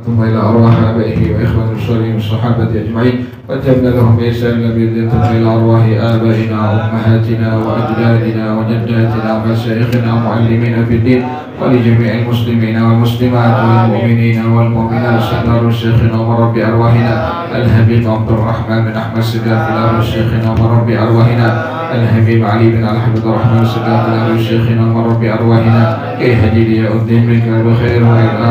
ثم إلى أرواح آبائه وإخوان المرسلين والصحابة أجمعين، وتبنى لهم بإحسان الذين ثم إلى أرواح آبائنا وأمهاتنا وأجدادنا وجداتنا ومشايخنا ومعلمينا في الدين، ولجميع المسلمين والمسلمات والمؤمنين والمؤمنات، سيدنا شيخنا ومربي أرواحنا الحبيب عبد الرحمن بن أحمد السقاف إلى شيخنا ومربي أرواحنا الحبيب علي بن الحمد الرحمن السقاف إلى شيخنا ومربي أرواحنا كي هدي الدين بك بخير وإلى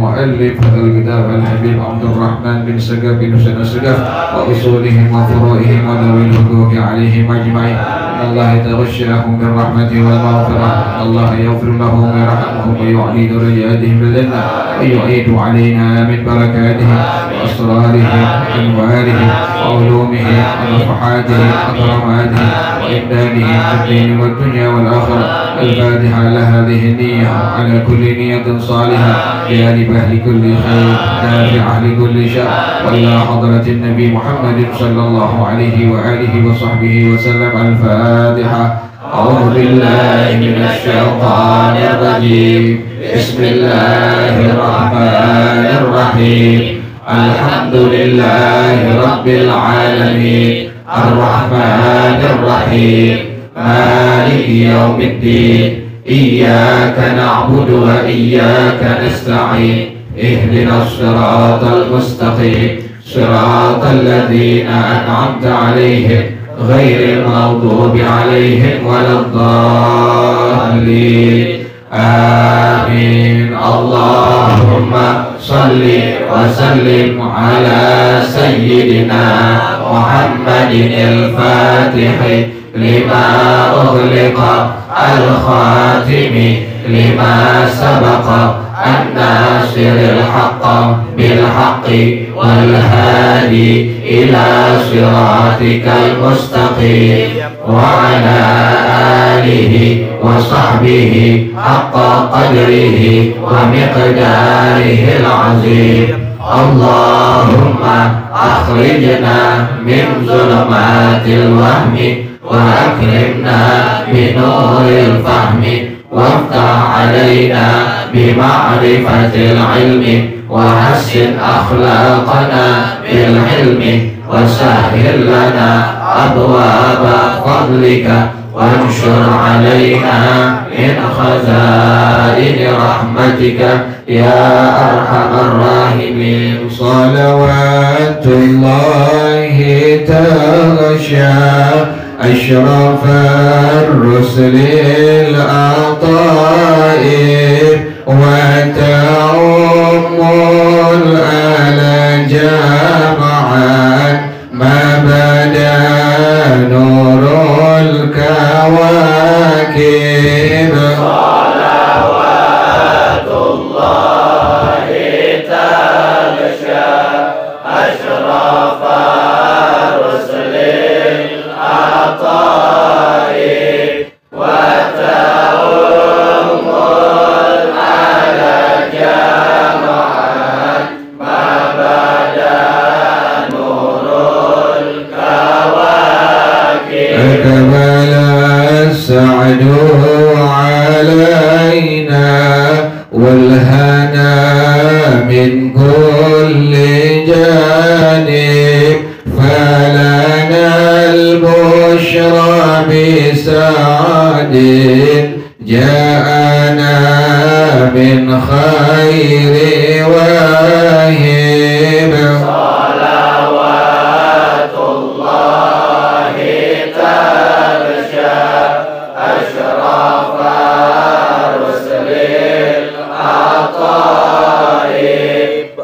مؤلف هذا الكتاب الحبيب عبد الرحمن بن سقاف بن حسين السقاف وأصولهم وفروعهم وذوي الحقوق عليهم أجمعين. الله يتغشاهم بالرحمة والمغفرة، الله يغفر لهم ويرحمهم ويعلي درجاتهم بالجنة ويعيد علينا من بركاتهم وأسرارهم وأنوارهم وعلومهم ونفحاتهم وكراماتهم وإمدادهم في الدين والدنيا والآخرة. الفاتحة على هذه النية على كل نية صالحة جالبة لكل خير دافعة لكل شر، وإلى حضرة النبي محمد صلى الله عليه وآله وصحبه وسلم. الفاتحة. أعوذ بالله من الشيطان الرجيم. بسم الله الرحمن الرحيم. الحمد لله رب العالمين الرحمن الرحيم مالك يوم الدين إياك نعبد وإياك نستعين اهدنا الصراط المستقيم صراط الذين أنعمت عليهم غير المغضوب عليهم ولا الضالين آمين. اللهم صل وسلم على سيدنا محمد الفاتح لما أغلق الخاتم لما سبق الناصر الحق بالحق والهادي إلى صراطك المستقيم وعلى آله وصحبه حق قدره ومقداره العظيم. اللهم أخرجنا من ظلمات الوهم وأكرمنا بنور الفهم وافتح علينا بمعرفة العلم وحسن أخلاقنا بالعلم وسهل لنا أبواب فضلك وانشر علينا من خزائن رحمتك يا أرحم الراحمين. صلوات الله تغشى أشرف الرسل العطائب وتعم الآل جمعا ما بدا نور الكواكب. صلوات الله تغشى أشرف الرسل العطائب وتعم الآل جمعا ما بدا نور الكواكب. أكمل السعد علينا والهنا من كل جانب فلنا البشرى بسعد جاءنا من خير واهب. صلوات الله تغشى أشرف الرسل العطائب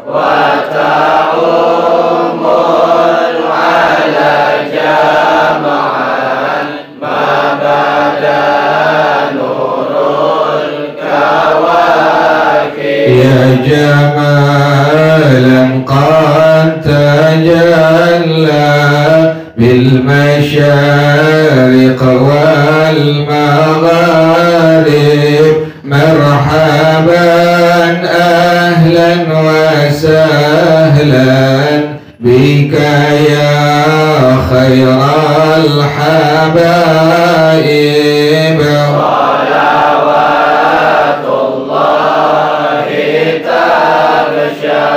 وتعم العلى جمعا ما بدا نور الكواكب. يا جمالا قد تجلى بالمشارق والمغارب مرحبا أهلا وسهلا بك يا خير الحبائب. صلوات الله تغشى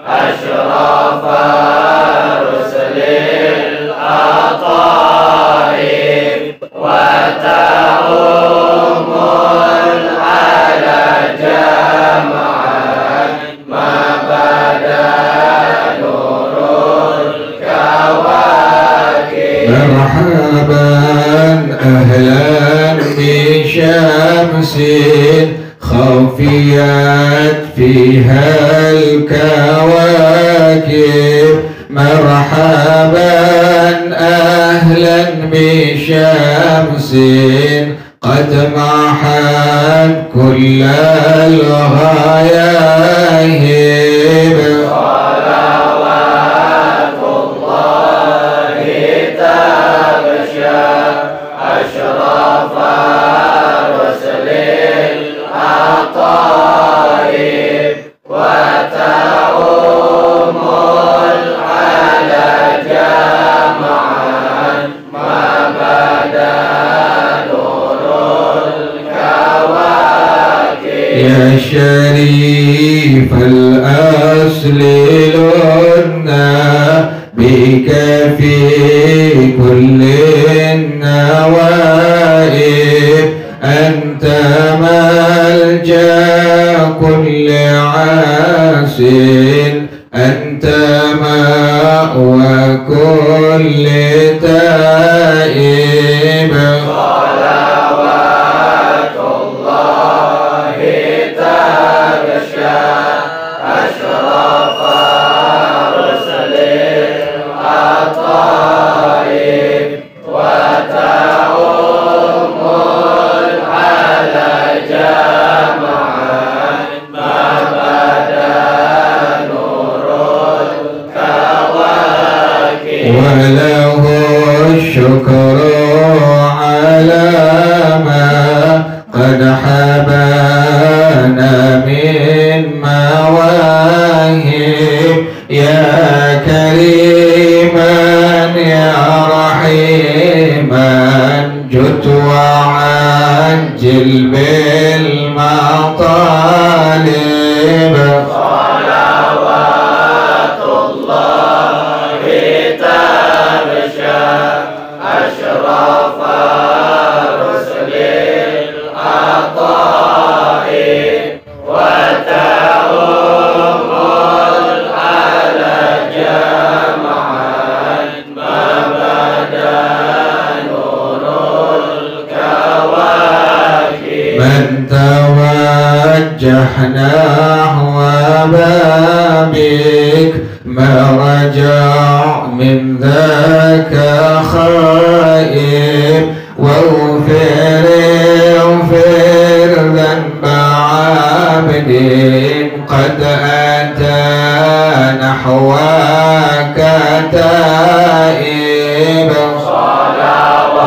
أشرف رسل الأطائب وتعم على جمعا ما بدا نور الكواكب. مرحبا أهلا بشمس خفيت فيها الكواكب. مرحبا أهلا بشمس قد محت كل الغياهب. صلوات الله تغشى أشرف رسل الأطائب وتعم على جمعا ما بدا نور الكواكب. يا شريف الأصل لنا بك في كل النوائب. أنت ملجأ كل عاس، أنت مأوى كل تائب. صلوات الله تغشى أشرف رسل الأطائب وتعم على جمعا ما بدا نور الكواكب. وله الشكر على ما قد حبانا من مواهب. يا كريما يا رحيما جد وعجل بالمطالب. صلوات الله تغشى أشرف رسل الأطائب وتعم على جمعا ما بدا نور الكواكب. من توجه نحو بابك ما رجع من ذاك خائب. واغفر ذنب عبد قد أتى نحوك تائب. صلوات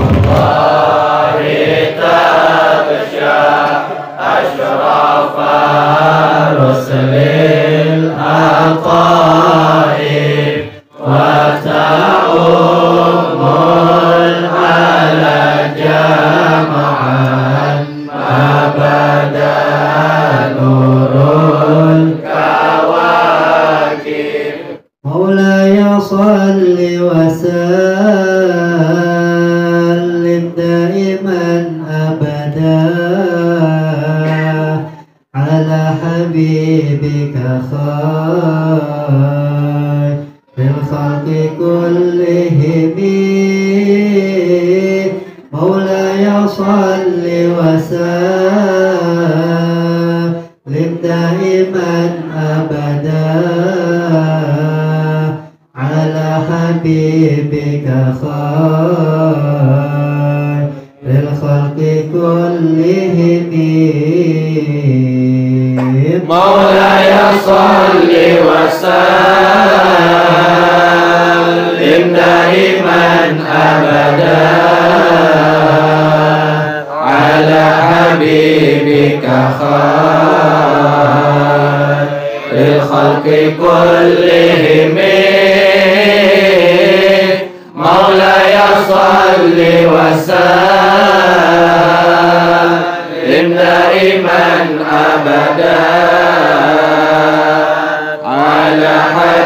الله تغشى أشرف رسل الأطائب وتعم على جمعا ما بدا نور الكواكب. مولاي صل وسلم دائما أبدا على حبيبك خير الخلق كلهم. مولاي صل وسلم دائما أبدا على حبيبك خير الخلق كلهم. مولاي صل وسلم دائما أبدا على حبيبك خير الخلق كلهم. مولاي صل وسلم دائما أبدا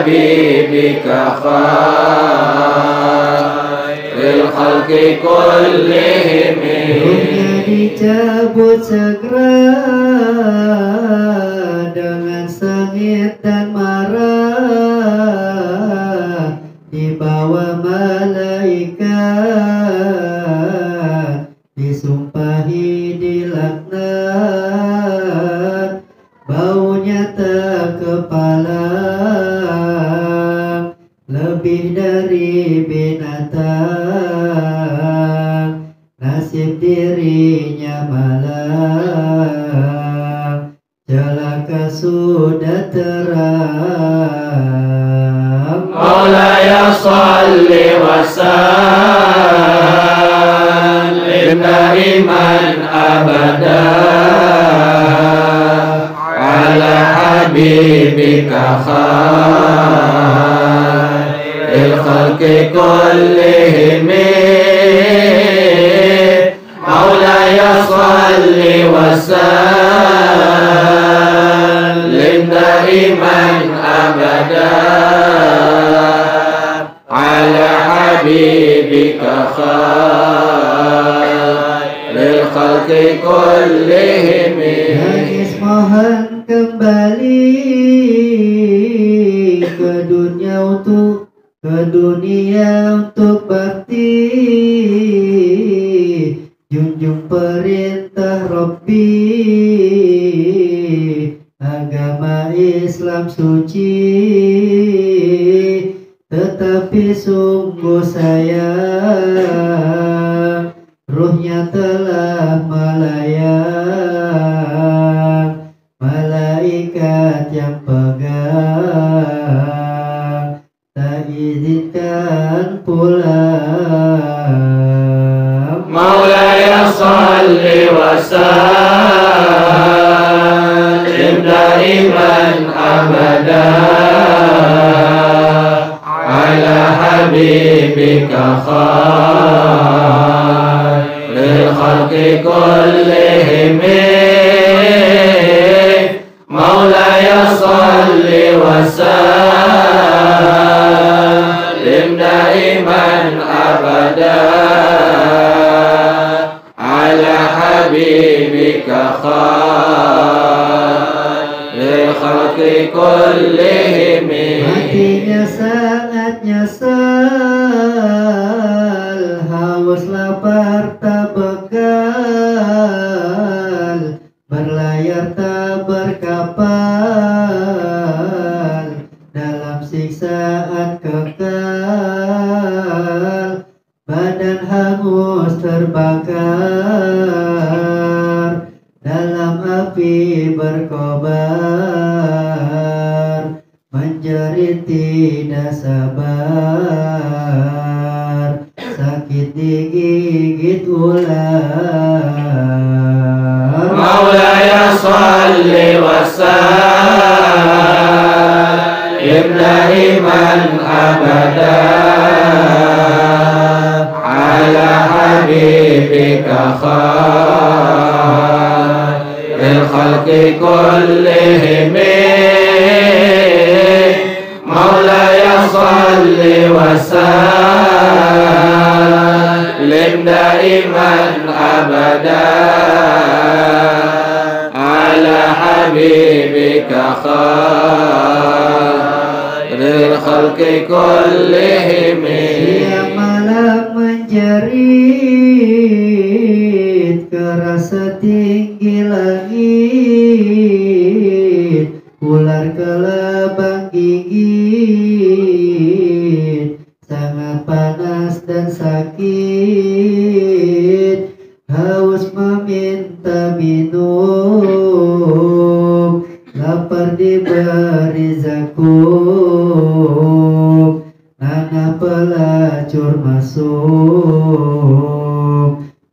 حبيبك خير الخلق كلهم. Dunia dicabut segera dengan sengit dan marah, dibawa malaikat, disumpahi dilaknat, baunya tak kepalang, lebih dari binatang, nasib dirinya malang, celaka sudah terang. Maulaya salli wa sallim daiman abada ala habibika khairil khalqi kullihim. Maulaya salli wa sallim daiman abada ala habibika khairil khalqi kullihim. Nangis mohon kembali ke dunia untuk bakti, junjung perintah Rabbi, agama Islam suci, tetapi sungguh sayang, ruhnya telah melayang, malaikat yang pegang tak izinkan pulang. Maulaya salli wa sallim daiman abada ala habibika khairil khalqi kullihim. Maulaya salli wa sallim daiman abada ala habibika khairil khalqi kullihim. Hatinya sangat nyesal, haus lapar tak bekal, berlayar tak berkapal, dalam siksaan kekal, badan hangus terbakar, dalam api berkobar, menjerit tidak sabar, sakit digigit ular. Maulaya salli wa sallim daiman abada ala habibika khairil khalqi kullihim. Maulaya salli wa sallim daiman abada ala habibika khairil khalqi kullihim. Siang malam menjerit keras setinggi langit, ular kelabang gigit, sangat panas dan sakit, haus meminta minum, lapar diberi zakum, nanah pelacur masuk,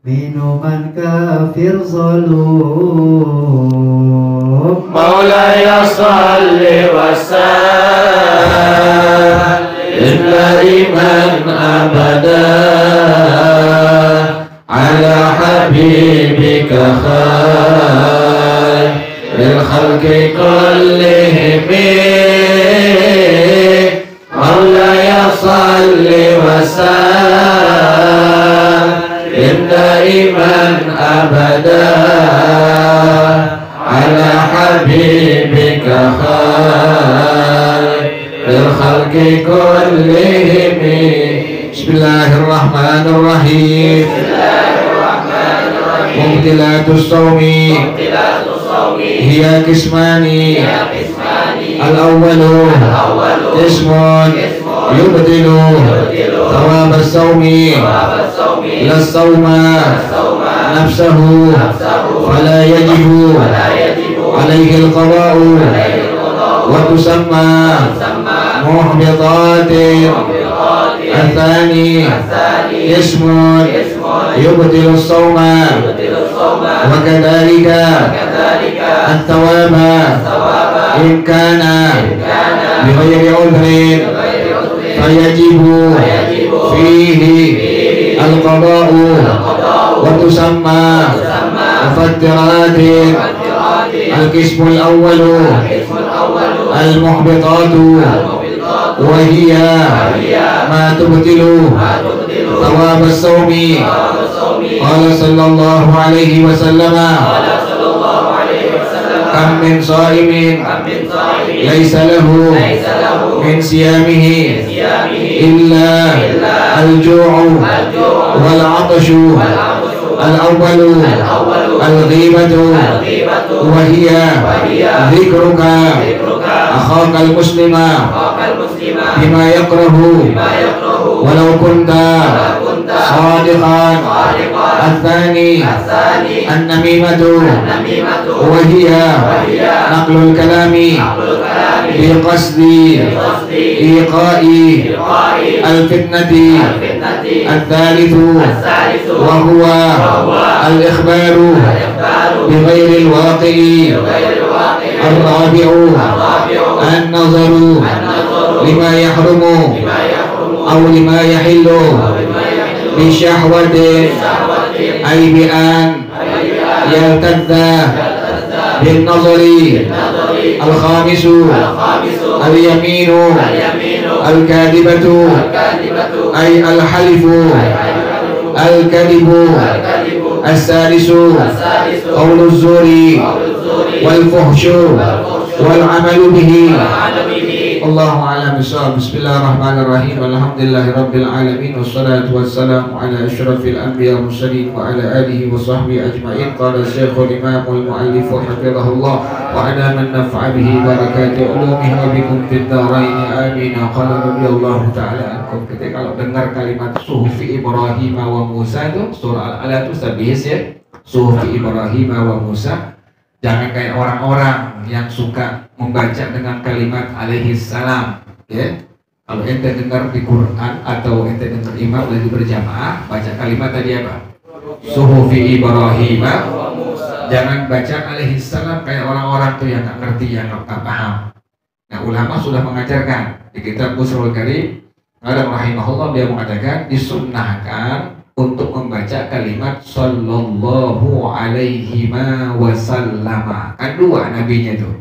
minuman kafir zalum. Maulaya salli wa sallim daiman abada ala habibika khairil khalqi kullihim. خير الخلق كلهم. بسم الله الرحمن الرحيم. مبطلات الصوم هي قسمان. الأول قسم يبطل ثواب الصوم لا الصوم نفسه فلا يجب عليه القضاء وتسمى محبطات. الثاني اسم يبطل الصوم وكذلك الثواب إن كان بغير عذر فيجب فيه القضاء وتسمى مفطرات. القسم الأول المحبطات وهي ما تبطل ثواب الصوم. قال صلى الله عليه وسلم كم من صائم ليس له من صيامه إلا الجوع والعطش. الأول الغيبة وهي ذكرك أخاك المسلم بما يكره ولو كنت صادقا. الثاني النميمة وهي نقل الكلام بقصد إيقاء الفتنة. الثالث وهو الإخبار بغير الواقع. الرابع النظر لما يحرم أو لما يحل بشهوة أي بأن يلتذ بالنظر. الخامس اليمين الكاذبة أي الحلف الكذب. السادس قول الزور والفحش والعمل به. الله أعلم بالصواب. بسم الله الرحمن الرحيم. الحمد لله رب العالمين والصلاة والسلام على أشرف الأنبياء والمرسلين وعلى آله وصحبه أجمعين. قال الشيخ الإمام المؤلف حفظه الله وعلى من نفع به بركات علومه وبكم في الدارين آمين. قال رضي الله تعالى عنكم. Ketika kalau dengar kalimat suhufi Ibrahim wa Musa itu surah Al-Alaq itu sabihis ya. Suhufi Ibrahim wa Musa. Jangan kayak orang-orang yang suka membaca dengan kalimat alaihi salam, ya. Kalau ente dengar di Quran atau ente dengar imam lagi berjamaah, baca kalimat tadi apa? Suhufi Ibrahim. Jangan baca alaihi salam kayak orang-orang tuh yang nggak ngerti, yang nggak paham. Nah, ulama sudah mengajarkan di kitab Busrul Karim, ada rahimahullah, dia mengatakan disunnahkan untuk membaca kalimat sallallahu alaihi wasallam. Kan dua nabinya tuh.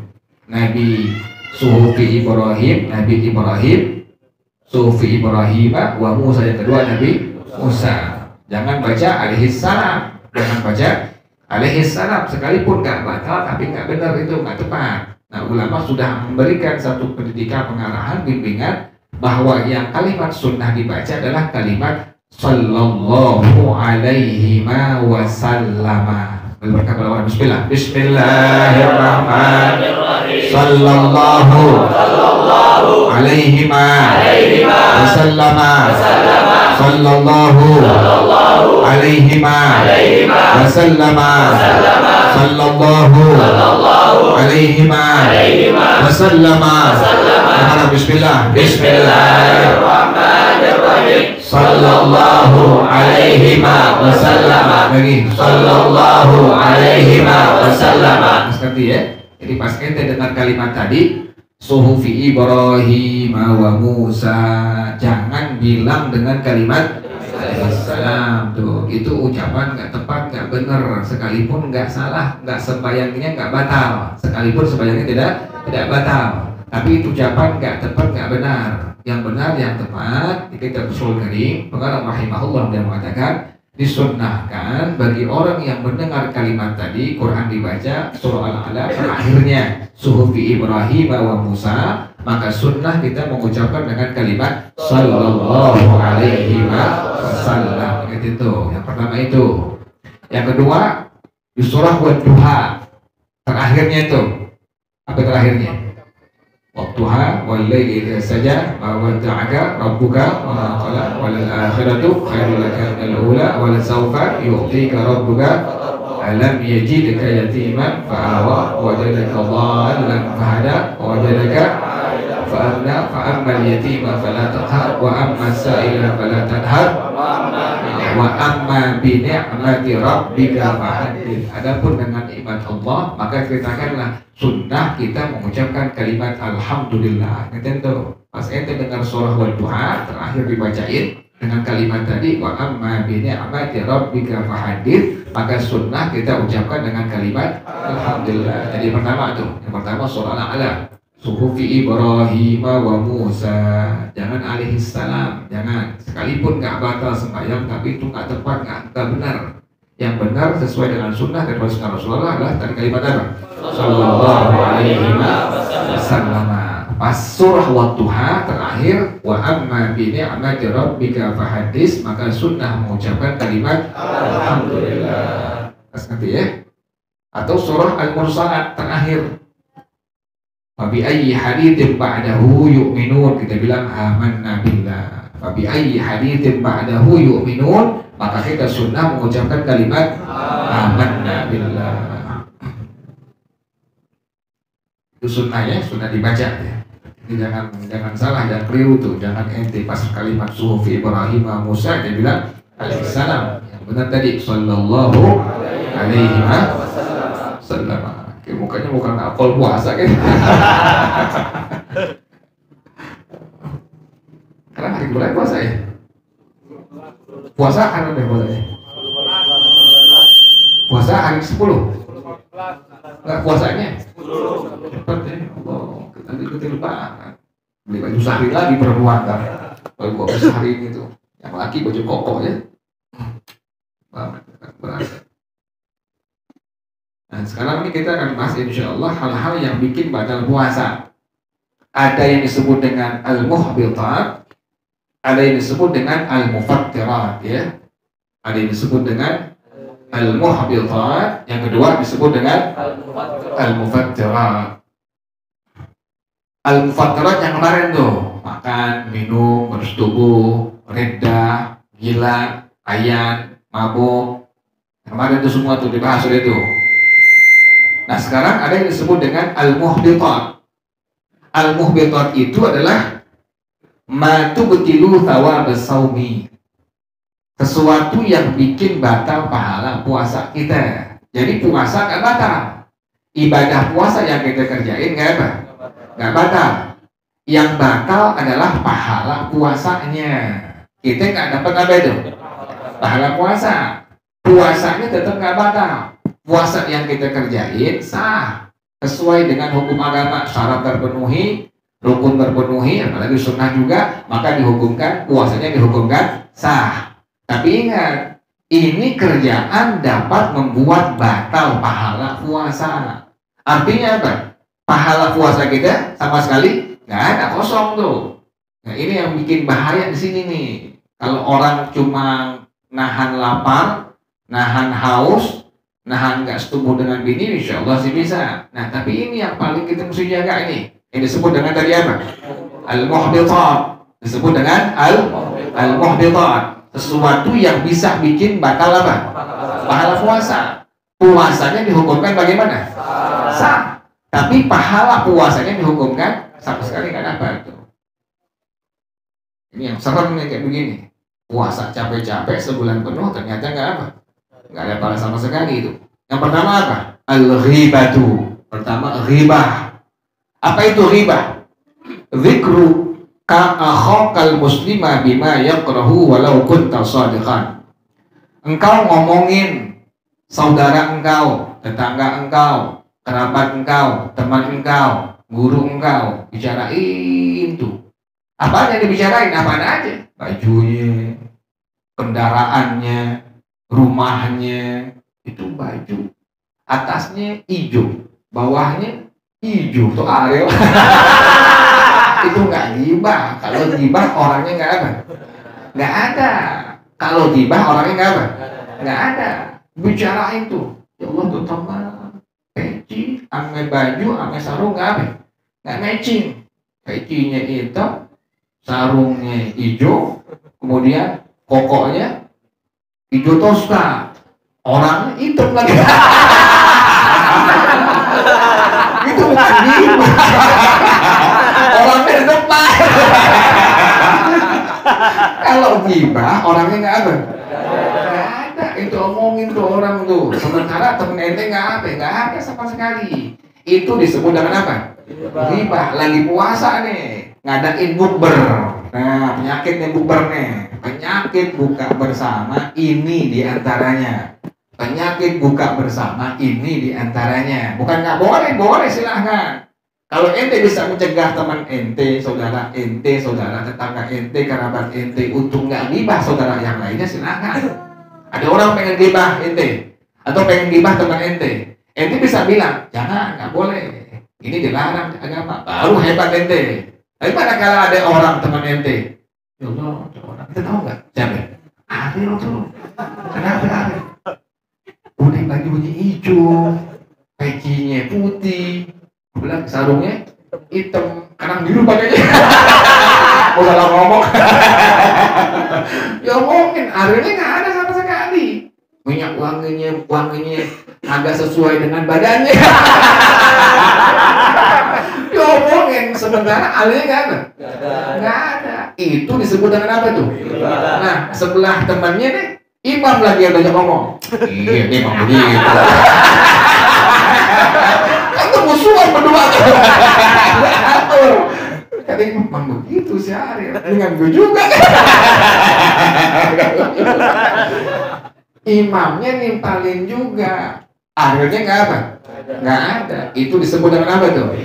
Nabi suhufi Ibrahim, Nabi Ibrahim, suhufi Ibrahim wa Musa, yang kedua Nabi Musa. Jangan baca alaihi salam. Jangan baca alaihi salam sekalipun nggak batal, tapi nggak benar, itu nggak tepat. Nah, ulama sudah memberikan satu pendidikan, pengarahan, bimbingan bahwa yang kalimat sunnah dibaca adalah kalimat sallallahu alaihi wasallam. Berkata bismillah. Bismillahirrahmanirrahim. Sallallahu alaihi wasallam. Sallallahu alaihi wasallam. Sallallahu alaihi wasallam. Bismillah. Bismillahirrahmanirrahim. Sallallahu alaihi wasallam. Lagi. Sallallahu alaihi wasallam. Seperti ya. Jadi pas ente dengar kalimat tadi suhufi Ibrahim wa Musa, jangan bilang dengan kalimat alaihissalam tuh. Itu ucapan nggak tepat, nggak benar. Sekalipun nggak salah, nggak sembayangnya nggak batal. Sekalipun sembayangnya tidak batal. Tapi itu ucapan nggak tepat, nggak benar. Yang benar, yang tepat di kitab Ushul Karim, pengarang rahimahullah dia mengatakan Disunnahkan bagi orang yang mendengar kalimat tadi, Quran dibaca, surah Al-Alaq terakhirnya suhufi Ibrahim wa Musa, maka sunnah kita mengucapkan dengan kalimat sallallahu alaihi wasallam. Itu yang pertama itu. Yang kedua di surah Wadduha terakhirnya itu apa terakhirnya? Waktuha wal laili idza saja ma wada'aka rabbuka wa ma qala wal akhiratu khairul laka minal ula wa la sawfa yu'tika rabbuka alam yajidka yatiman fa'awa wajadaka dhallan fahada wajadaka fa'agna fa'ammal yatima fala taqhar wa amma sa'ila fala tanhar wa amma bi ni'mati rabbika fahaddits. Adapun dengan nikmat Allah maka ceritakanlah. Sunnah kita mengucapkan kalimat alhamdulillah. Tentu pas ente dengar surah Wadduha terakhir dibacain dengan kalimat tadi wa amma bi ni'mati rabbika fahaddits, maka sunnah kita ucapkan dengan kalimat alhamdulillah. Jadi pertama tuh, yang pertama surah Al-Alaq, suhufi Ibrahim wa Musa. Jangan alaihi salam, jangan. Sekalipun nggak batal sembahyang tapi itu nggak tepat, nggak benar. Yang benar sesuai dengan sunnah dan Rasulullah adalah tadi kalimat apa? Sallallahu alaihi wasallam. Pas surah Wadduha terakhir wa amma bi ni'mati rabbika fahaddits, maka sunnah mengucapkan kalimat alhamdulillah. Pas nanti ya. Atau surah Al-Mursalat terakhir. Wa bi ayyi haditsin ba'dahu yu'minun, kita bilang amanna billah. Wa bi ayyi haditsin ba'dahu yu'minun, maka kita sunnah mengucapkan kalimat amanna billah. Itu sunnahnya, sunnah dibaca ya. Jadi jangan salah, jangan keliru tuh, jangan ente pas kalimat suhufi Ibrahim Musa dia bilang alaihissalam. Yang benar tadi sallallahu alaihi wasallam. Mukanya bukan apel puasa kan? Karena hari bulan puasa ya. Puasa kan ada puasanya. Puasa hari 10. Enggak puasanya. Cepat ya. Allah, kita ikutin lebaran. Beli baju sehari lagi perempuan kan. Kalau gua sehari ini tuh. Yang laki baju koko ya. Berasa. Nah sekarang ini kita akan bahas insya Allah hal-hal yang bikin batal puasa. Ada yang disebut dengan al-muhbitat, ada yang disebut dengan al-mufattirat ya. Ada yang disebut dengan al-muhbitat, yang kedua disebut dengan al-mufattirat. Al-mufattirat yang kemarin tuh, makan, minum, bersetubuh, riddah, gila, ayan, mabuk. Kemarin itu semua tuh dibahas oleh itu. Nah sekarang ada yang disebut dengan al-muhbitat. Al-muhbitat itu adalah ma tubtilu thawab as-saumi. Sesuatu yang bikin batal pahala puasa kita. Jadi puasa nggak batal. Ibadah puasa yang kita kerjain nggak batal. Yang batal adalah pahala puasanya. Kita nggak dapat apa itu? Pahala puasa. Puasanya tetap nggak batal. Puasa yang kita kerjain sah sesuai dengan hukum agama, syarat terpenuhi, rukun terpenuhi, apalagi sunnah juga, maka dihukumkan puasanya dihukumkan sah. Tapi ingat, ini kerjaan dapat membuat batal pahala puasa. Artinya apa? Pahala puasa kita sama sekali nggak ada, kosong tuh. Nah ini yang bikin bahaya di sini nih. Kalau orang cuma nahan lapar, nahan haus, nahan nggak setubuh dengan bini, insya Allah sih bisa. Nah tapi ini yang paling kita mesti jaga ini. Ini disebut dengan tadi apa? Al-muhbitat. Disebut dengan al-muhbitat. Sesuatu yang bisa bikin batal apa? Pahala puasa. Puasanya dihukumkan bagaimana? Sah. Tapi pahala puasanya dihukumkan sama sekali nggak dapat. Ini yang serem nih kayak begini. Puasa capek-capek sebulan penuh ternyata nggak apa? Nggak ada pahala sama sekali itu. Yang pertama apa? Al-ghibatu. Pertama ghibah. Apa itu ghibah? Zikru ka'akhokal muslima bima yakrahu walau kunta shadiqan. Engkau ngomongin saudara engkau, tetangga engkau, kerabat engkau, teman engkau, guru engkau, bicarain tuh. Apa yang dibicarain? Apaan aja? Bajunya, kendaraannya, rumahnya itu baju, atasnya hijau, bawahnya hijau tuh Ariel. Itu nggak gibah. Kalau gibah orangnya nggak apa? Nggak ada. Kalau gibah orangnya nggak apa? Nggak ada. Bicarain tuh. Ya Allah tuh teman, peci, ame baju, ame sarung nggak apa? Nggak matching. Pecinya hitam, sarungnya hijau, kemudian kokoknya hijau toska, orangnya hitam lagi. Itu bukan gibah. Orangnya di depan. Kalau gibah orangnya nggak ada. Nggak ada. Itu omongin tuh orang tuh. Sementara temen ente nggak ada sama sekali. Itu disebut dengan apa? Gibah. Lagi puasa nih, ngadain bukber. Nah, penyakitnya bukber nih. Penyakit buka bersama ini diantaranya. Penyakit buka bersama ini diantaranya. Bukan nggak boleh, boleh silahkan. Kalau ente bisa mencegah teman ente, saudara, tetangga ente, kerabat ente untuk nggak gibah saudara yang lainnya, silahkan. Ada orang pengen gibah ente, atau pengen gibah teman ente bisa bilang, jangan, nggak boleh. Ini dilarang agama. Baru hebat ente. Tapi pada kalau ada orang teman ente, ya Allah, orang kita tahu nggak? Siapa? Ariel tuh. Kenapa Ariel? Udah bajunya hijau, pecinya putih, bilang sarungnya hitam, kadang biru pakainya. Mau salah ngomong. Ya mungkin Arielnya nggak ada sama sekali. Minyak wanginya agak sesuai dengan badannya. Ya mungkin sementara Arielnya nggak ada. Nggak ada. Itu disebut dengan apa tuh? Nah, sebelah temannya nih Imam lagi yang banyak ngomong. Iya, dia emang begitu. Kan tuh musuhan berdua tuh. Atur. Katanya emang begitu si Ariel. Dengan gue juga. Imamnya nimpalin juga. Arielnya nggak apa? Nggak ada. Itu disebut dengan apa tuh?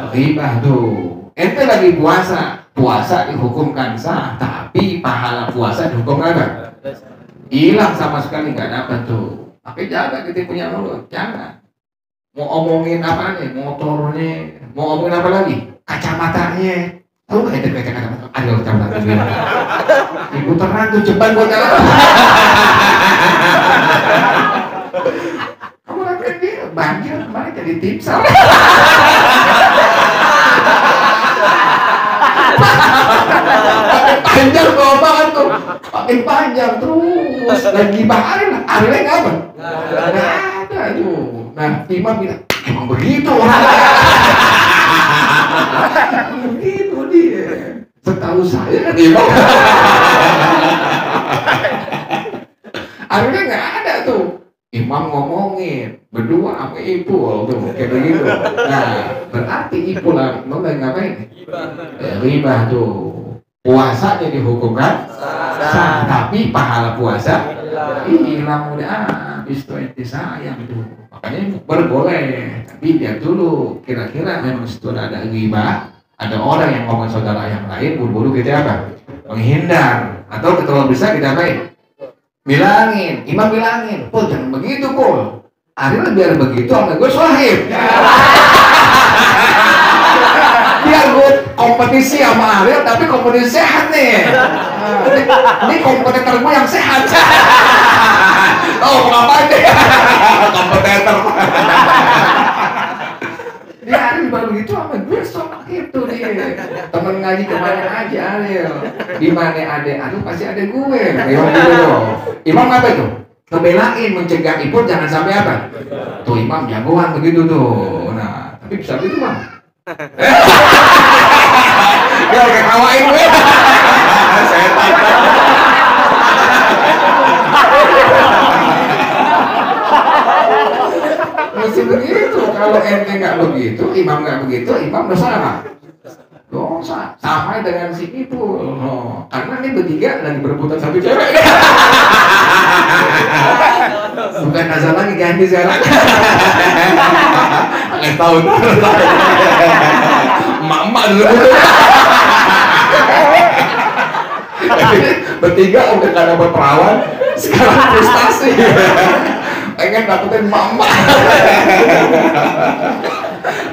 Ribah tuh. Ente lagi puasa. Puasa dihukumkan sah. Tapi pahala puasa dihukum apa? Hilang sama sekali, nggak dapat tuh. Tapi jaga kita punya mulut, jangan. Mau omongin apa nih? Motornya, mau omongin apa lagi? Kacamatanya. Tahu nggak itu kacamata? Ada kacamata biru. Ibu terang tuh cepat buat jalan. Kamu lihat dia banjir kemarin jadi timsel. Panjang banget tuh, makin panjang terus. Lagi bahari lah, Arielnya nggak apa? Nggak ada tuh. Nah, Imam bilang, emang begitu orang. Begitu dia. Setahu saya kan Imam. Arielnya nggak ada tuh. Imam ngomongin berdua sama Ipul tuh kayak begitu. Nah, berarti Ipul lah mau ngapain? Ribah tuh. Puasanya dihukumkan sah, tapi pahala puasa hilang udah habis tuh ente sayang tuh. Makanya boleh, tapi lihat dulu kira-kira memang situ ada ghibah, ada orang yang ngomong saudara yang lain, buru-buru kita apa? Menghindar, atau kalau bisa kita baik bilangin, Imam bilangin, Pul jangan begitu Pul. Ariel biar begitu sama gue sohib. Biar gue kompetisi sama Ariel, tapi kompetisi sehat nih. Ini kompetitor gue yang sehat. Oh, mau ngapain deh? Kompetitor. Dia Ariel baru begitu sama gue sohib tuh dia. Temen ngaji kemana aja Ariel. Di mana ada Ariel pasti ada gue. Imam apa itu? Ngebelain, mencegah Ipul jangan sampai apa? Tuh Imam jagoan begitu tuh. Nah, tapi bisa gitu Bang. Dia kayak kawain gue. Setan. Mesti begitu. Kalau ente nggak begitu, Imam nggak begitu, Imam dosa apa? Dosa. Sama dengan si Ipul. Oh, karena ini bertiga lagi berebutan satu cewek. Bukan nazar lagi, ganti sekarang. Nggak tahu. Emak-emak dulu. Bertiga udah gak dapet perawan, sekarang frustasi. Pengen dapetin mama.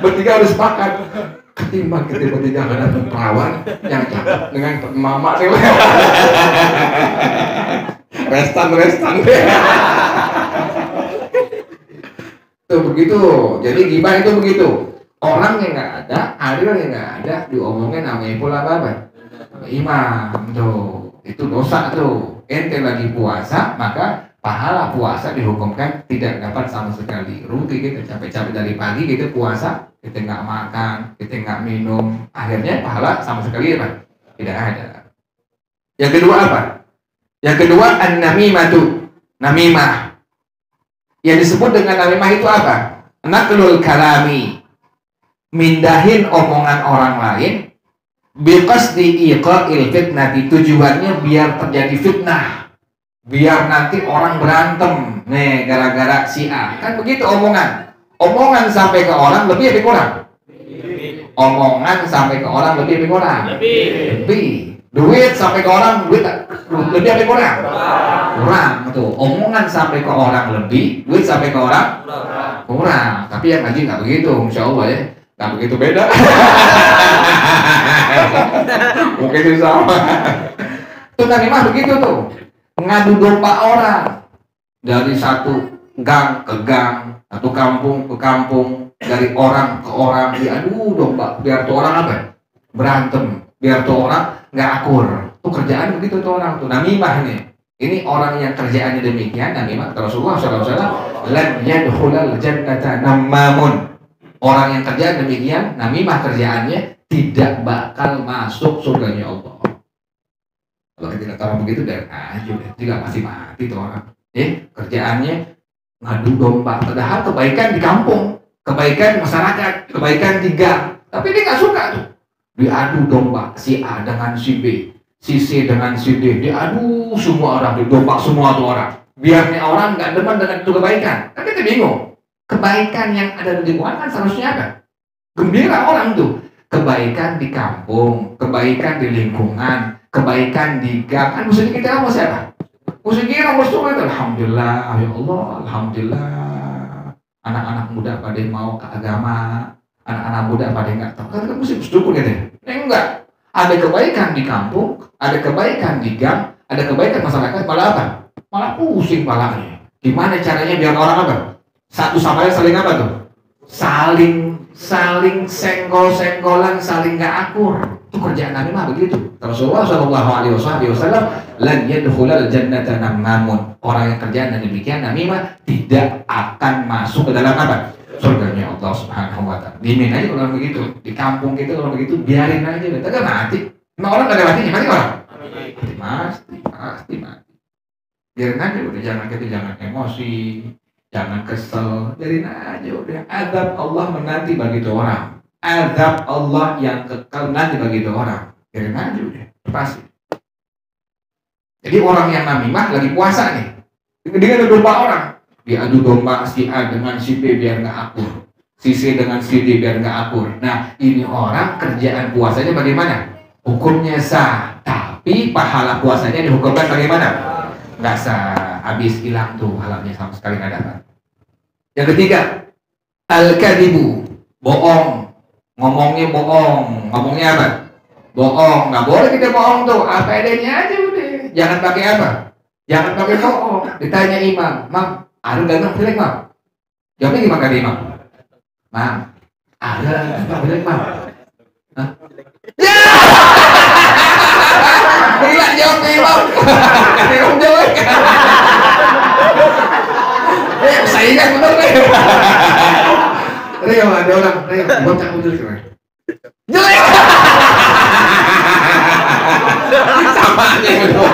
Bertiga harus sepakat. Ketimbang kita bertiga gak dapet perawan, yang cakep dengan mama nih. Restan. Tuh begitu. Jadi gibah itu begitu. Orang yang nggak ada, adil yang nggak ada, diomongin namanya pula apa? Imam tuh. Itu dosa tuh. Ente lagi puasa, maka pahala puasa dihukumkan tidak dapat sama sekali. Rugi kita capek-capek dari pagi kita puasa, kita nggak makan, kita nggak minum, akhirnya pahala sama sekali apa? Tidak ada. Yang kedua apa? Yang kedua an-namimatu, namimah. Yang disebut dengan namimah itu apa? Naqlul kalami, mindahin omongan orang lain, biqasdi iqa'il fitnati, tujuannya biar terjadi fitnah, biar nanti orang berantem nih gara-gara si A. Kan begitu omongan sampai ke orang lebih atau kurang? Omongan sampai ke orang lebih atau kurang? Lebih. Duit sampai ke orang lebih atau kurang? Kurang tuh. Omongan sampai ke orang lebih, duit sampai ke orang kurang. Tapi yang ngaji nggak begitu, insya Allah ya. Nggak begitu beda. Mungkin itu sama. Tuh namimah begitu tuh. Ngadu domba orang dari satu gang ke gang, satu kampung ke kampung, dari orang ke orang diadu domba biar tuh orang apa? Berantem, biar tuh orang nggak akur. Tuh kerjaan begitu tuh orang tuh namimah nih. Ini orang yang kerjaannya demikian, namimah kata Rasulullah SAW, lan yadkhulal jannata namamun. Orang yang kerjaan demikian, namimah kerjaannya tidak bakal masuk surganya Allah. Kalau kita lihat orang begitu dari aja udah, tidak pasti mati tuh orang. Kerjaannya ngadu domba, padahal kebaikan di kampung, kebaikan masyarakat, kebaikan di gang, tapi dia nggak suka tuh. Diadu domba si A dengan si B, si C dengan si D, diadu semua orang, didomba semua tuh orang. Biar nih orang nggak demen dengan itu kebaikan, kan kita bingung. Kebaikan yang ada di lingkungan kan seharusnya apa? Gembira orang tuh. Kebaikan di kampung, kebaikan di lingkungan, kebaikan di gang, kan mesti kita apa siapa? Mesti kita bersyukur. Alhamdulillah, ya Allah, alhamdulillah. Anak-anak muda pada mau ke agama, anak-anak muda pada nggak tahu. Kan mesti bersyukur gitu. Enggak. Ada kebaikan di kampung, ada kebaikan di gang, ada kebaikan masyarakat, malah apa? Malah pusing palanya. Gimana caranya biar orang apa? Satu sama lain saling apa tuh? Saling senggol-senggolan, saling nggak akur. Itu kerjaan Nabi mah begitu. Rasulullah SAW, lan yadkhulal jannata namamun. Orang yang kerjaan demikian Nabi mah tidak akan masuk ke dalam apa? Surganya Allah Subhanahu wa Ta'ala. Dimin aja kalau begitu. Di kampung kita kalau begitu biarin aja. Kita mati. Emang orang nggak ada matinya, mati orang? Pasti mati. Biarin aja udah, jangan emosi. Jangan kesel, biarin aja udah. Azab Allah menanti bagi itu orang. Azab Allah yang kekal nanti bagi itu orang. Biarin aja udah, pasti. Jadi orang yang namimah lagi puasa nih, dia adu domba orang. Dia adu domba si A dengan si B biar nggak akur, si C dengan si D biar nggak akur. Nah ini orang kerjaan puasanya bagaimana? Hukumnya sah, tapi pahala puasanya dihukumkan bagaimana? Nggak sah, habis hilang tuh halanya sama sekali nggak dapat. Yang ketiga, al-kadibu, bohong. Ngomongnya apa? Bohong. Nggak boleh kita bohong tuh, apa adanya aja udah. Jangan pakai apa? Jangan pakai bohong. Ditanya imam, mam, ada ganteng jelek mam? Jawabnya gimana tadi imam? Mam, ada ganteng jelek mam? Hah? Ya! Gila jawabnya imam. Imam jelek. Saingan bener nih. Rio ada orang, Rio bocah udah keren. Jelek. Sama aja berdua.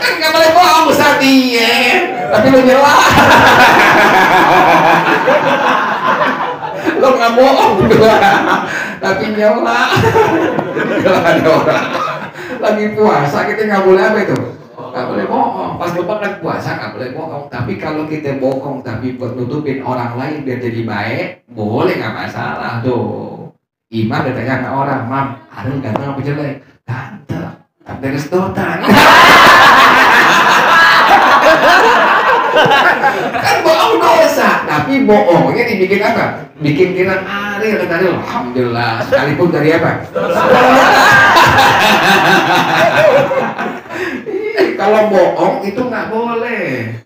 Kan nggak boleh bohong besar dia, tapi lu nyela. Lu nggak bohong berdua, tapi nyela. Kalau ada orang lagi puasa kita nggak boleh apa itu? Nggak boleh bohong. Pas lupa kan puasa nggak boleh bohong. Tapi kalau kita bohong tapi buat nutupin orang lain biar jadi baik, boleh, nggak masalah tuh. Imam ditanya sama orang, mam, ada ganteng apa jelek? Ganteng. dari sedotan. Kan bohong dosa, tapi bohongnya dibikin apa? Bikin kira Ariel tadi, alhamdulillah, sekalipun dari apa? Kalau bohong itu nggak boleh.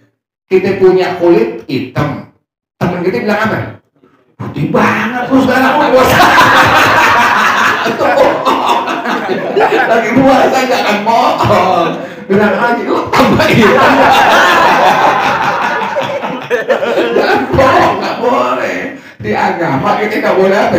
Kita punya kulit hitam, temen kita bilang apa? Putih banget, terus sekarang puasa. Itu bohong. Lagi puasa jangan bohong. Bilang aja lo tambah hitam. Jangan bohong, nggak boleh. Di agama kita nggak boleh apa?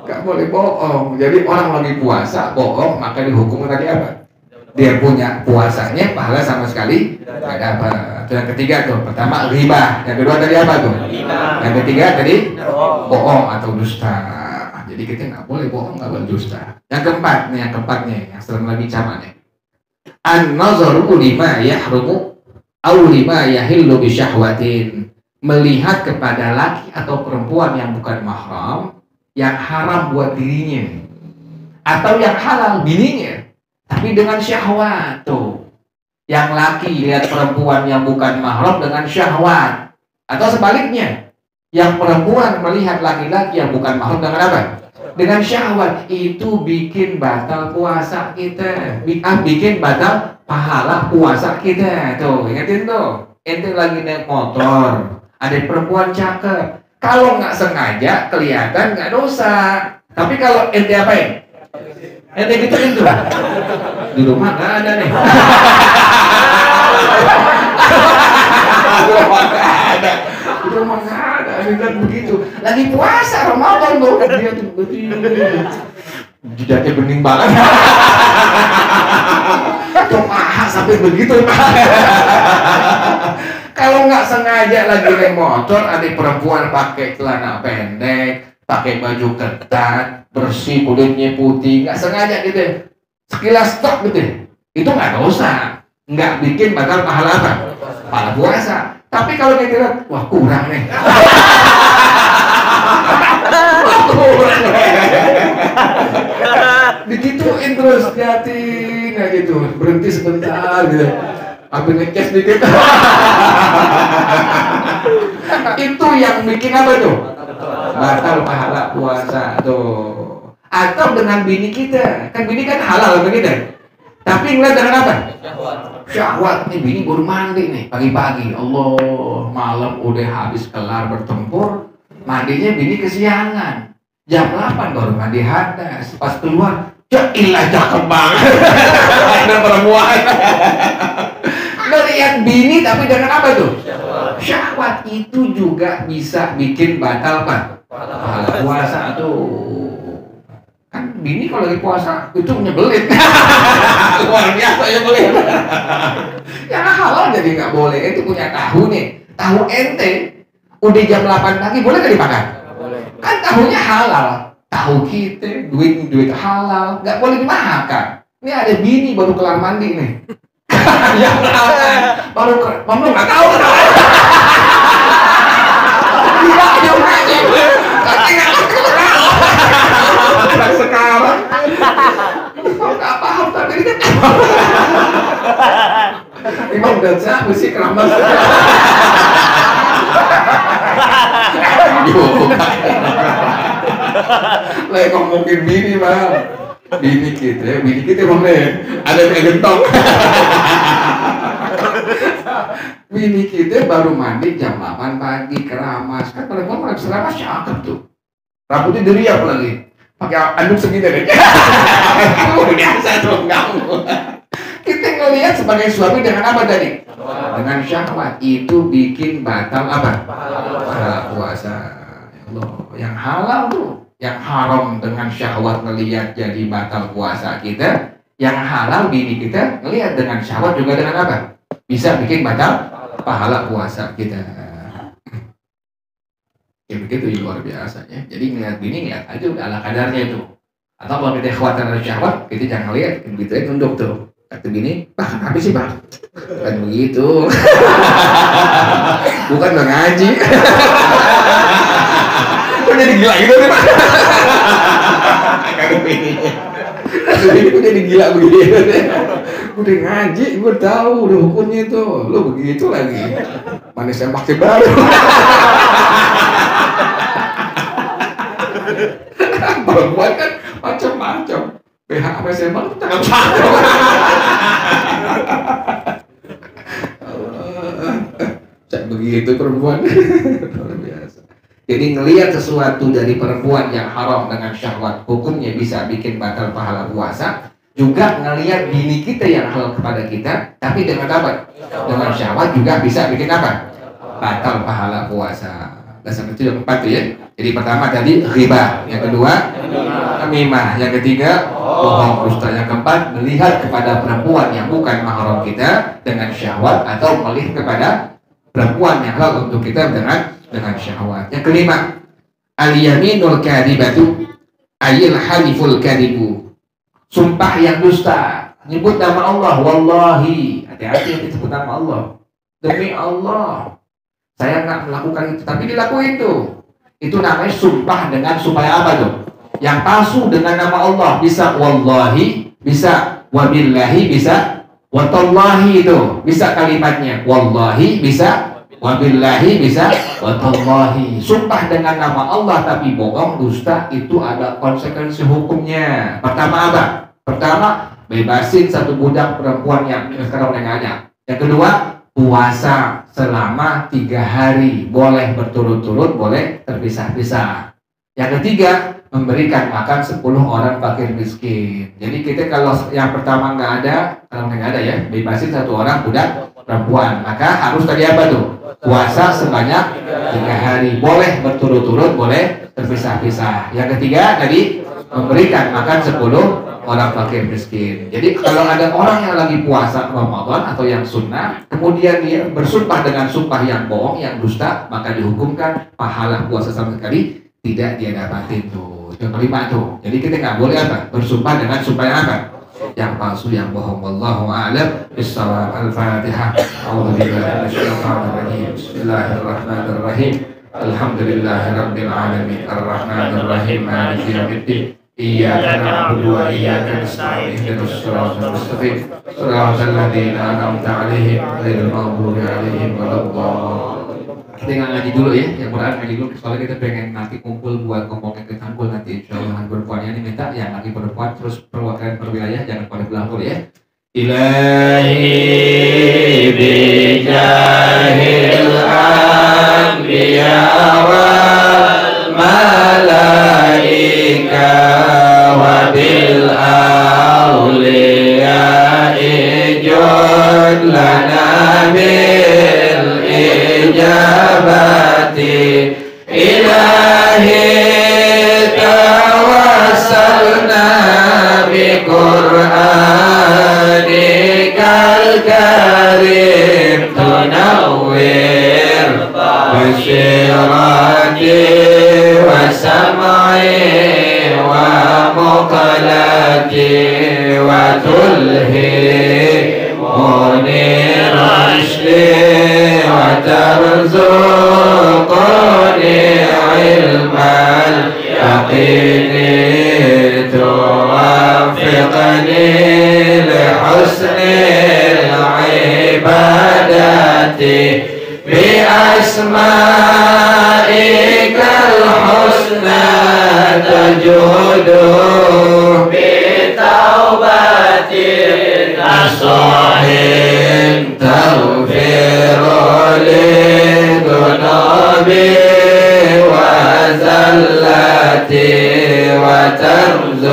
Nggak boleh bohong. Jadi orang lagi puasa bohong, maka dihukum tadi apa? Dia punya puasanya pahala sama sekali nggak dapat. Yang ketiga tuh, pertama riba. Yang kedua tadi apa tuh? Yang ketiga tadi bohong atau dusta. Jadi kita nggak boleh bohong, nggak boleh dusta. Yang keempat nih, yang sering lagi camannya. An-nazaru lima yahrumu aw lima yahillu bi syahwatin. Melihat kepada laki atau perempuan yang bukan mahram, yang haram buat dirinya, atau yang halal bininya, tapi dengan syahwat tuh. Yang laki lihat perempuan yang bukan mahram dengan syahwat, atau sebaliknya, yang perempuan melihat laki-laki yang bukan mahram dengan apa? Dengan syahwat. Itu bikin batal puasa kita, bikin batal pahala puasa kita. Tuh, ingetin tuh. Ente lagi naik motor, ada perempuan cakep. Kalau nggak sengaja kelihatan nggak dosa. Tapi kalau ente apain? Ente gituin tuh. Di rumah nggak ada nih. Di rumah nggak ada. Dia begitu. Lagi puasa Ramadan tuh. Dia tuh begitu. Jidatnya bening banget. Tuh paha sampai begitu. Kalau nggak sengaja lagi naik motor, ada perempuan pakai celana pendek, pakai baju ketat, bersih, kulitnya putih, nggak sengaja gitu, sekilas stop gitu, itu nggak dosa, nggak bikin batal pahala apa? Pahala puasa. Tapi kalau kita lihat, wah kurang nih. Digituin terus, liatin ya gitu, berhenti sebentar gitu. Ambil ngecas dikit. Itu yang bikin apa tuh? Batal pahala puasa tuh. Atau dengan bini kita. Kan bini kan halal begitu. Tapi ngeliat dengan apa? Syahwat. Nih bini baru mandi nih pagi-pagi. Allah, malam udah habis kelar bertempur. Mandinya bini kesiangan. Jam 8 baru mandi hadas. Pas keluar, ya ilah cakep banget. Ada perempuan. Ngelihat bini tapi dengan apa tuh? Syahwat. Itu juga bisa bikin batal apa? Pahala puasa tuh. Kan bini kalau lagi puasa itu nyebelin. Luar biasa nyebelin. Yang halal jadi nggak boleh. Itu punya tahu nih. Tahu ente udah jam 8 pagi boleh nggak dimakan? Kan tahunya halal. Tahu kita duit halal nggak boleh dimakan. Ini ada bini baru kelar mandi nih. Yang baru kamu nggak tahu kan? Iya, dia aja. Tapi nggak tahu. Sekarang, nggak paham tadi kan? Imam udah cak, mesti keramas. Lagi ngomongin bini bang. Bini kita bang deh, ada yang gentong. Bini kita baru mandi jam 8 pagi, keramas. Kan perempuan habis keramas cakep tuh. Rambutnya diriap lagi, pakai anduk segini deh. Biasa tuh kamu. Kita ngelihat sebagai suami dengan apa tadi? Dengan syahwat. Itu bikin batal apa? Pahala puasa. Ya Allah, yang halal tuh. Yang haram dengan syahwat ngelihat jadi batal puasa kita. Yang halal bini kita ngelihat dengan syahwat juga dengan apa? Bisa bikin batal pahala puasa kita. Ya begitu, luar biasa ya. Jadi ngelihat bini ngelihat aja udah ala kadarnya itu. Atau kalau kita khawatir ada syahwat, kita jangan lihat, begitu aja tunduk tuh. Kata bini, "Bah, kenapa sih, Bang?" Kan begitu. Bukan udah ngaji. Kok jadi gila gitu nih, Pak? Kata bini. Ini gue jadi gila begini. Udah ngaji, gue tahu udah hukumnya itu. Lu begitu lagi. Manis sembak baru. Perempuan kan macam-macam. PH sama sembak itu tangan-tangan. Cak begitu perempuan. Luar biasa. Jadi ngelihat sesuatu dari perempuan yang haram dengan syahwat, hukumnya bisa bikin batal pahala puasa. Juga ngelihat bini kita yang halal kepada kita, tapi dengan apa? Dengan syahwat juga bisa bikin apa? Batal pahala puasa. Dasar itu yang keempat ya. Jadi pertama tadi riba, yang kedua namimah, yang ketiga bohong dusta, yang keempat melihat kepada perempuan yang bukan mahram kita dengan syahwat atau melihat kepada perempuan yang halal untuk kita dengan syahwat. Yang kelima, al-yaminul kadhibatu ayil haliful kadhibu. Sumpah yang dusta, nyebut nama Allah, wallahi, hati-hati yang disebut nama Allah. Demi Allah, saya nggak melakukan itu, tapi dilakuin tuh. Itu namanya sumpah dengan supaya apa tuh? Yang palsu dengan nama Allah, bisa wallahi, bisa wabillahi, bisa watallahi, itu bisa kalimatnya. Wallahi bisa, wabillahi bisa, watallahi. Sumpah dengan nama Allah tapi bohong, dusta, itu ada konsekuensi hukumnya. Pertama apa? Pertama, bebasin satu budak perempuan yang sekarang menengahnya. Yang kedua, puasa selama 3 hari, boleh berturut-turut, boleh terpisah-pisah. Yang ketiga, memberikan makan 10 orang fakir miskin. Jadi kita kalau yang pertama nggak ada, kalau nggak ada ya, bebasin satu orang budak perempuan, maka harus tadi apa tuh? Puasa sebanyak 3 hari, boleh berturut-turut, boleh terpisah-pisah. Yang ketiga tadi, memberikan makan 10 orang fakir miskin. Jadi kalau ada orang yang lagi puasa Ramadan atau yang sunnah, kemudian dia bersumpah dengan sumpah yang bohong, yang dusta, maka dihukumkan pahala puasa sama sekali tidak dia dapatin tuh. Yang kelima tuh. Jadi kita nggak boleh apa? Bersumpah dengan sumpah yang apa? Yang palsu, yang bohong. Wallahu a'lam bishawab. Al-Fatihah. A'udzubillahi minasyaitonir rajim. Bismillahirrahmanirrahim. Alhamdulillahirabbil alamin. Arrahmanir rahim. Maliki yaumiddin. Iyyaka na'budu wa iyyaka nasta'in. Ihdinas siratal mustaqim. Shiratal ladzina an'amta 'alaihim ghairil maghdubi 'alaihim waladdallin. Kita nggak ngaji dulu ya, yang berat ngaji dulu, soalnya kita pengen nanti kumpul buat ngomongin ke Tanggul nanti insyaallah. Perempuannya ini minta yang lagi perempuan terus perwakilan perwilayah jangan pada belah dulu ya. Ilahi bijahil anbiya wal malaika wa bil awliya ijud lana bil ijabati ilahi tawassalna bi qur'anikal karim tunawwir basyirati wa sam'i wa muqalati wa tulhi munir ashli wa tarzuqni ilmal yaqini tuwafiqni li husnil ibadati bi asma'ikal husna tajudu bi taubatin nasuhin taghfiru li dunubi wa zallati wa tarzuruni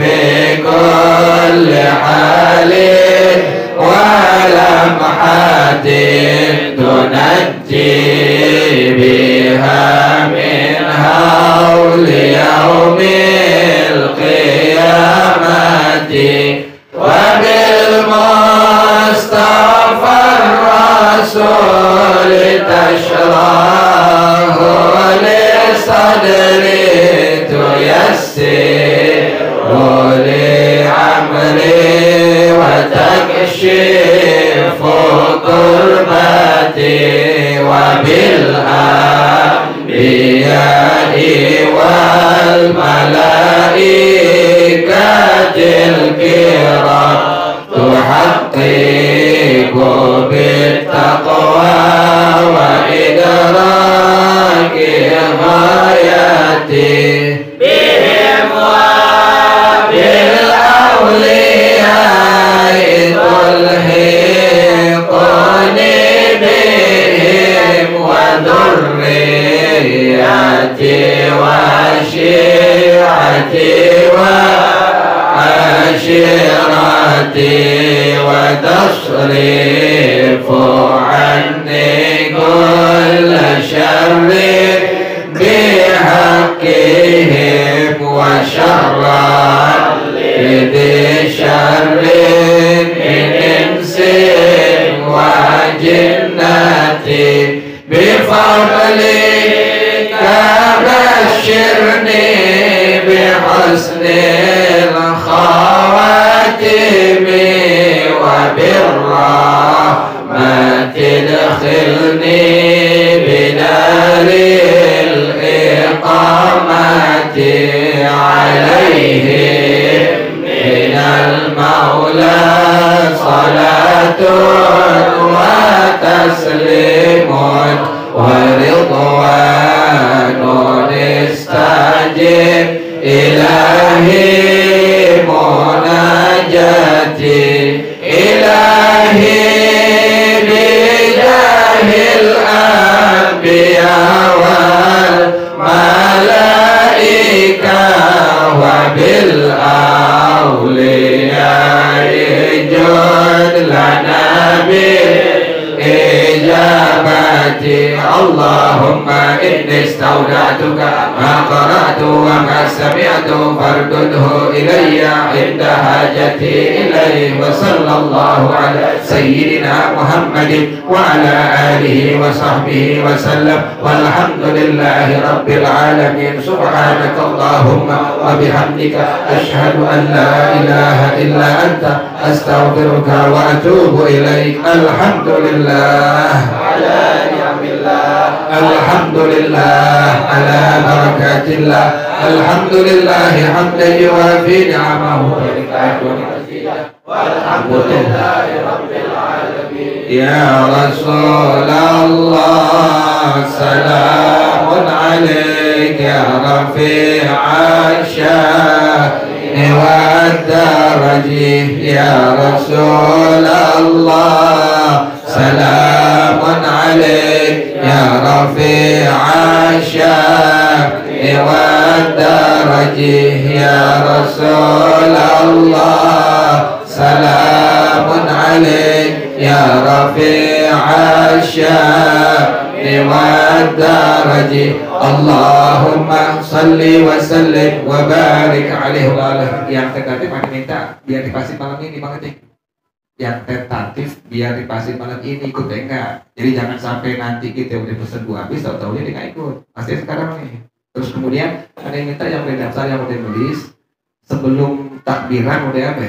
fi kulli halin wa lamhatin tunajji biha min hawli yawmil qiyamati wa bil mustafa rasul tashrahu li sadri tuyassir وعشيرتي وتصرف عني كل شر بحقهم وشر لذي شر من إنس وجنة بفضلك بشرني بحسن الخواتم وبالرحمة ادخلني بدار الإقامة عليهم من المولى صلاة وتسليم ورضوان استجب إلهي مناجتي إلهي بجاه الأنبياء والملائكة وبالأولياء جد لنا بالإجابة اللهم إني استودعتك ما قرأت وما سمعت فاردده إلي عند حاجتي إليه وصلى الله على سيدنا محمد وعلى آله وصحبه وسلم والحمد لله رب العالمين سبحانك اللهم وبحمدك أشهد أن لا إله إلا أنت أستغفرك وأتوب إليك الحمد لله على نعم الله الحمد لله على بركات الله الحمد لله حمدا يوافي نعمه والحمد لله رب العالمين يا رسول الله سلام عليك يا رفيع الشان والدرج يا رسول الله سلام عليك يا رفيع الشان والدرج يا رسول الله سلام عليك يا رفيع الشان والدرج اللهم صل وسلم وبارك عليه وعلى. Yang tentatif aku minta biar dikasih malam ini Bang Etik. Yang tentatif biar dikasih malam ini ikut enggak. Jadi jangan sampai nanti kita udah pesen 2 habis tahu-tahu dia enggak ikut. Pasti sekarang nih. Terus kemudian ada yang minta yang udah daftar yang udah nulis sebelum takbiran udah apa?